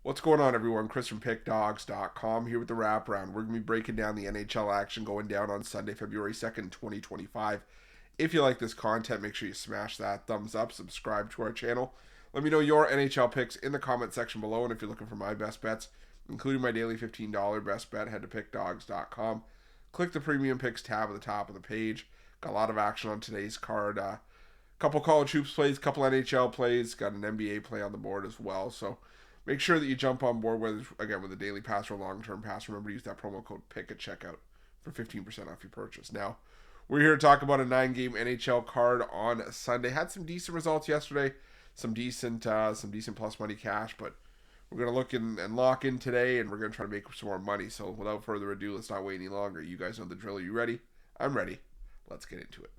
What's going on, everyone? Chris from Pickdawgz.com here with the Wraparound. We're going to be breaking down the NHL action going down on Sunday, February 2nd, 2025. If you like this content, make sure you smash that thumbs up, subscribe to our channel. Let me know your NHL picks in the comment section below, and if you're looking for my best bets, including my daily $15 best bet, head to Pickdawgz.com. Click the Premium Picks tab at the top of the page. Got a lot of action on today's card. Couple college hoops plays, couple NHL plays, got an NBA play on the board as well, so make sure that you jump on board, whether again with a daily pass or long-term pass. Remember to use that promo code PICK at checkout for 15% off your purchase. Now, we're here to talk about a 9-game NHL card on Sunday. Had some decent results yesterday, some decent plus money cash, but we're going to look and lock in today, and we're going to try to make some more money. So without further ado, let's not wait any longer. You guys know the drill. Are you ready? I'm ready. Let's get into it.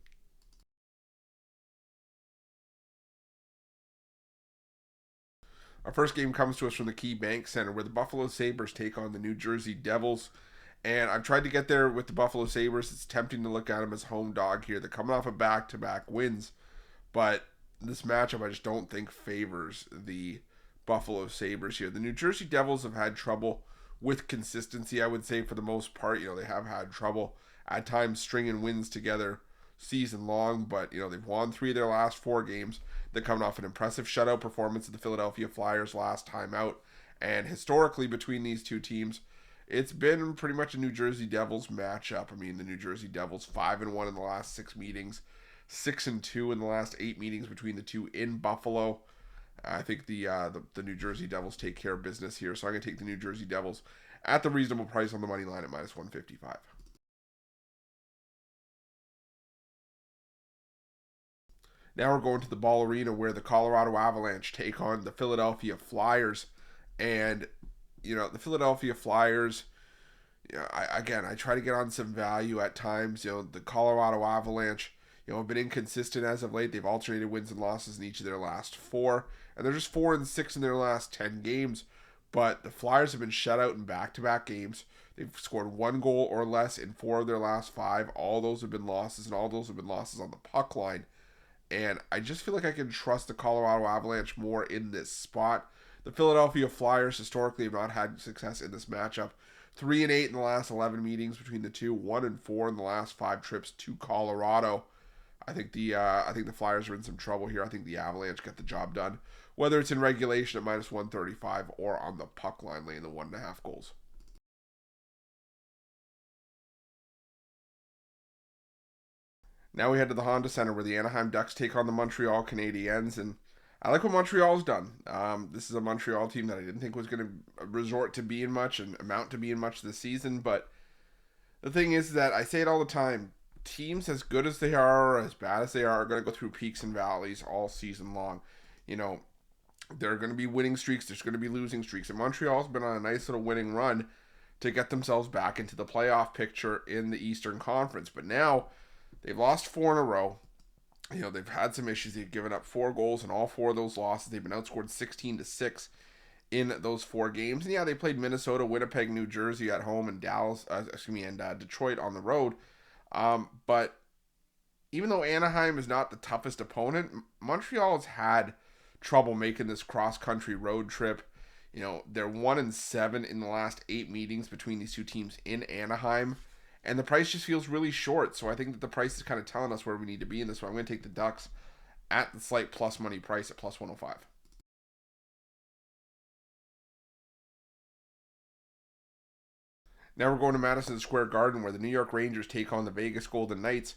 Our first game comes to us from the Key Bank Center, where the Buffalo Sabres take on the New Jersey Devils. And I've tried to get there with the Buffalo Sabres. It's tempting to look at them as home dog here. They're coming off of back-to-back wins. But this matchup I just don't think favors the Buffalo Sabres here. The New Jersey Devils have had trouble with consistency, I would say, for the most part. They have had trouble at times stringing wins together season long, but they've won 3 of their last 4 games. They're coming off an impressive shutout performance of the Philadelphia Flyers last time out, and historically between these two teams, it's been pretty much a New Jersey Devils matchup. I mean, the New Jersey Devils 5-1 in the last 6 meetings, 6-2 in the last 8 meetings between the two in Buffalo. I think the New Jersey Devils take care of business here, so I'm going to take the New Jersey Devils at the reasonable price on the money line at -155. Now we're going to the Ball Arena, where the Colorado Avalanche take on the Philadelphia Flyers. And, the Philadelphia Flyers, I try to get on some value at times. The Colorado Avalanche, have been inconsistent as of late. They've alternated wins and losses in each of their last 4. And they're just 4-6 in their last 10 games. But the Flyers have been shut out in back-to-back games. They've scored 1 goal or less in 4 of their last 5. All those have been losses, and all those have been losses on the puck line. And I just feel like I can trust the Colorado Avalanche more in this spot. The Philadelphia Flyers historically have not had success in this matchup. 3-8 in the last 11 meetings between the two. 1-4 in the last 5 trips to Colorado. I think the Flyers are in some trouble here. I think the Avalanche get the job done, whether it's in regulation at -135 or on the puck line laying the 1.5 goals. Now we head to the Honda Center, where the Anaheim Ducks take on the Montreal Canadiens, and I like what Montreal's done. This is a Montreal team that I didn't think was going to resort to being much and amount to being much this season, but the thing is that I say it all the time, teams as good as they are or as bad as they are going to go through peaks and valleys all season long. There are going to be winning streaks, there's going to be losing streaks, and Montreal's been on a nice little winning run to get themselves back into the playoff picture in the Eastern Conference, but now they've lost 4 in a row. They've had some issues. They've given up 4 goals in all 4 of those losses. They've been outscored 16-6 in those 4 games. And yeah, they played Minnesota, Winnipeg, New Jersey at home, and Detroit on the road. But even though Anaheim is not the toughest opponent, Montreal has had trouble making this cross-country road trip. They're 1-7 in the last 8 meetings between these two teams in Anaheim. And the price just feels really short. So I think that the price is kind of telling us where we need to be in this one. I'm going to take the Ducks at the slight plus money price at +105. Now we're going to Madison Square Garden, where the New York Rangers take on the Vegas Golden Knights.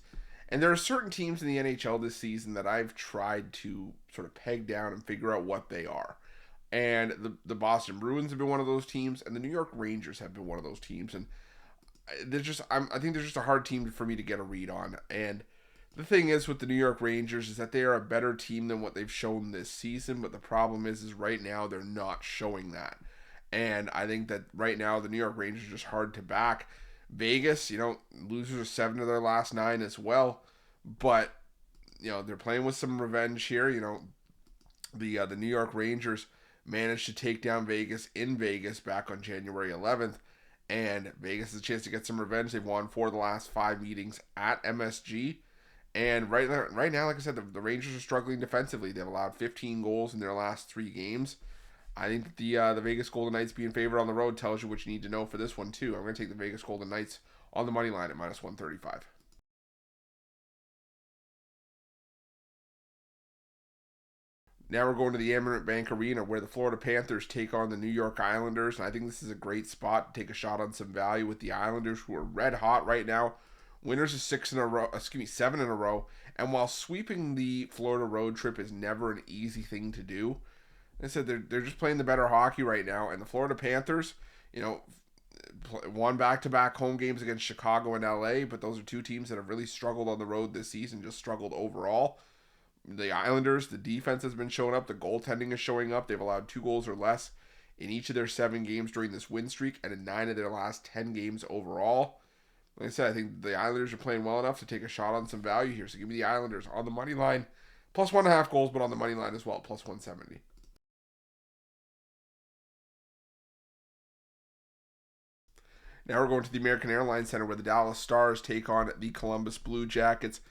And there are certain teams in the NHL this season that I've tried to sort of peg down and figure out what they are. And the Boston Bruins have been one of those teams, and the New York Rangers have been one of those teams. And I think they're just a hard team for me to get a read on. And the thing is with the New York Rangers is that they are a better team than what they've shown this season. But the problem is right now they're not showing that. And I think that right now the New York Rangers are just hard to back. Vegas, losers are 7 of their last 9 as well. But, they're playing with some revenge here. The New York Rangers managed to take down Vegas in Vegas back on January 11th. And Vegas has a chance to get some revenge. They've won 4 of the last 5 meetings at MSG. And right now, like I said, the Rangers are struggling defensively. They've allowed 15 goals in their last 3 games. I think the Vegas Golden Knights being favored on the road tells you what you need to know for this one too. I'm going to take the Vegas Golden Knights on the money line at minus 135. Now we're going to the Amerant Bank Arena where the Florida Panthers take on the New York Islanders. And I think this is a great spot to take a shot on some value with the Islanders, who are red hot right now. Winners of 7 in a row. And while sweeping the Florida road trip is never an easy thing to do, like I said they're just playing the better hockey right now. And the Florida Panthers, you know, won back-to-back home games against Chicago and LA, but those are two teams that have really struggled on the road this season, just struggled overall. The Islanders, the defense has been showing up. The goaltending is showing up. They've allowed 2 goals or less in each of their 7 games during this win streak and in 9 of their last 10 games overall. Like I said, I think the Islanders are playing well enough to take a shot on some value here. So give me the Islanders on the money line. Plus 1.5 goals, but on the money line as well, plus 170. Now we're going to the American Airlines Center where the Dallas Stars take on the Columbus Blue Jackets.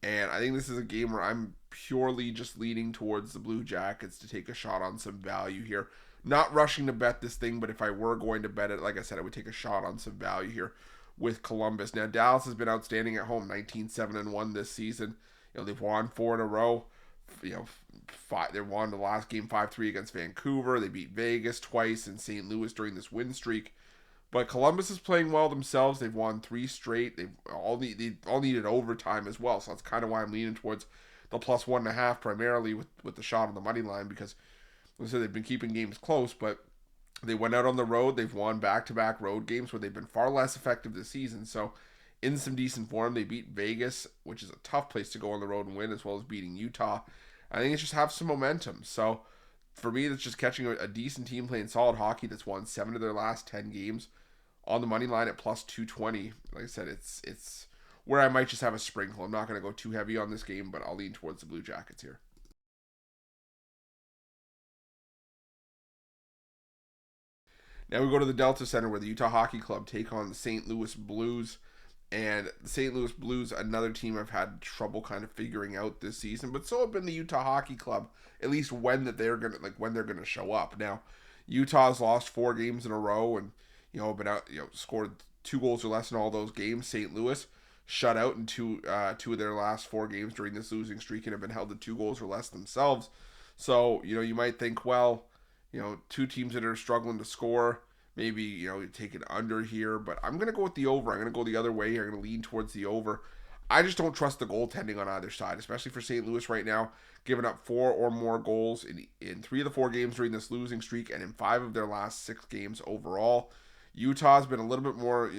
And I think this is a game where I'm purely just leaning towards the Blue Jackets to take a shot on some value here. Not rushing to bet this thing, but if I were going to bet it, like I said, I would take a shot on some value here with Columbus. Now, Dallas has been outstanding at home, 19-7-1 this season. They've won 4 in a row. They won the last game 5-3 against Vancouver. They beat Vegas twice and St. Louis during this win streak. But Columbus is playing well themselves. They've won 3 straight. They all needed overtime as well. So that's kind of why I'm leaning towards the plus 1.5 primarily with the shot on the money line, because like I said, they've been keeping games close, but they went out on the road. They've won back-to-back road games where they've been far less effective this season. So in some decent form, they beat Vegas, which is a tough place to go on the road and win, as well as beating Utah. I think it's just have some momentum. So for me, that's just catching a decent team playing solid hockey that's won 7 of their last 10 games on the money line at plus 220. Like I said, it's where I might just have a sprinkle. I'm not going to go too heavy on this game, but I'll lean towards the Blue Jackets here. Now we go to the Delta Center where the Utah Hockey Club take on the St. Louis Blues. And the St. Louis Blues, another team I've had trouble kind of figuring out this season, but so have been the Utah Hockey Club. At least when they're gonna show up. Now, Utah's lost 4 games in a row, and been out, scored 2 goals or less in all those games. St. Louis shut out in two of their last 4 games during this losing streak and have been held to 2 goals or less themselves. So you might think, well, 2 teams that are struggling to score. Maybe, take it under here, but I'm going to go with the over. I'm going to go the other way here. I'm going to lean towards the over. I just don't trust the goaltending on either side, especially for St. Louis right now, giving up 4 or more goals in 3 of the 4 games during this losing streak and in 5 of their last 6 games overall. Utah's been a little bit more,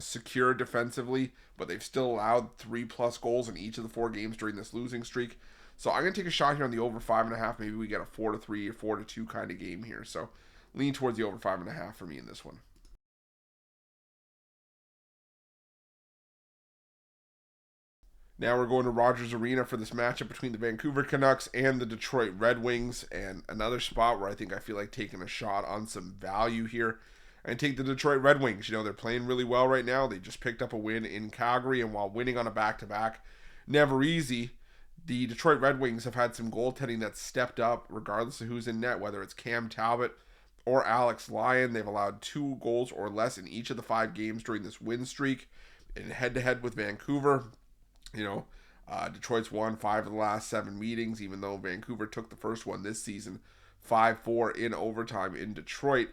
secure defensively, but they've still allowed 3+ goals in each of the 4 games during this losing streak. So I'm going to take a shot here on the over 5.5. Maybe we get a 4-3 or 4-2 kind of game here. So lean towards the over 5.5 for me in this one. Now we're going to Rogers Arena for this matchup between the Vancouver Canucks and the Detroit Red Wings, and another spot where I feel like taking a shot on some value here and take the Detroit Red Wings. They're playing really well right now. They just picked up a win in Calgary, and while winning on a back-to-back, never easy, the Detroit Red Wings have had some goaltending that's stepped up regardless of who's in net, whether it's Cam Talbot or Alex Lyon. They've allowed 2 goals or less in each of the 5 games during this win streak. In head-to-head with Vancouver, Detroit's won 5 of the last 7 meetings, even though Vancouver took the first one this season, 5-4 in overtime in Detroit.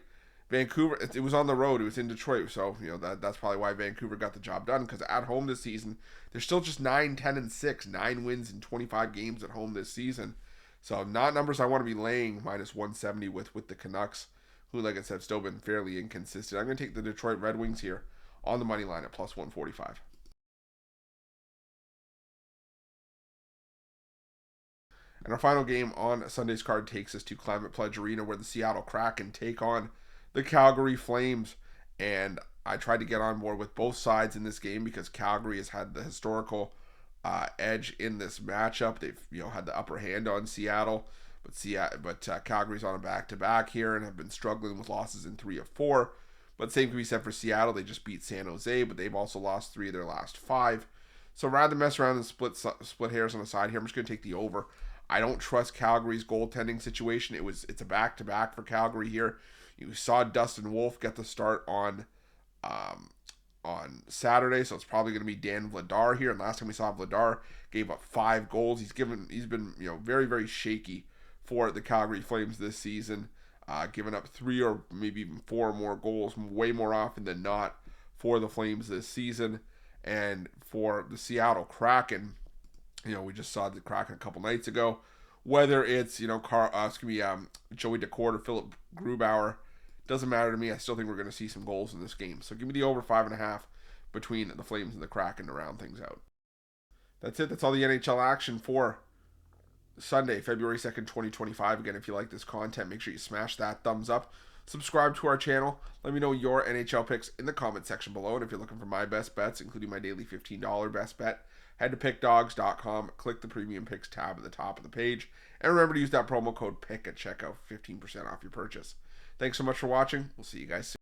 Vancouver, it was on the road. It was in Detroit, so that's probably why Vancouver got the job done. Because at home this season, they're still just 9-10-6, 9 wins in 25 games at home this season. So not numbers I want to be laying minus 170 with the Canucks, who, like I said, have still been fairly inconsistent. I'm going to take the Detroit Red Wings here on the money line at plus 145. And our final game on Sunday's card takes us to Climate Pledge Arena, where the Seattle Kraken take on the Calgary Flames. And I tried to get on board with both sides in this game because Calgary has had the historical edge in this matchup. They've had the upper hand on Seattle, but Calgary's on a back-to-back here and have been struggling with losses in 3 of 4. But same can be said for Seattle. They just beat San Jose, but they've also lost 3 of their last 5. So rather than mess around and split hairs on the side here, I'm just going to take the over. I don't trust Calgary's goaltending situation. It's a back-to-back for Calgary here. You saw Dustin Wolf get the start on Saturday, so it's probably going to be Dan Vladar here. And last time we saw Vladar gave up 5 goals. He's been very, very shaky for the Calgary Flames this season, giving up 3 or maybe even 4 more goals, way more often than not for the Flames this season. And for the Seattle Kraken, we just saw the Kraken a couple nights ago. Whether it's Joey Decourt or Philip Grubauer, doesn't matter to me. I still think we're going to see some goals in this game. So give me the over 5.5 between the Flames and the Kraken to round things out. That's it. That's all the NHL action for Sunday, February 2nd, 2025. Again, if you like this content, make sure you smash that thumbs up. Subscribe to our channel. Let me know your NHL picks in the comment section below. And if you're looking for my best bets, including my daily $15 best bet, head to pickdawgz.com, click the Premium Picks tab at the top of the page, and remember to use that promo code PICK at checkout for 15% off your purchase. Thanks so much for watching. We'll see you guys soon.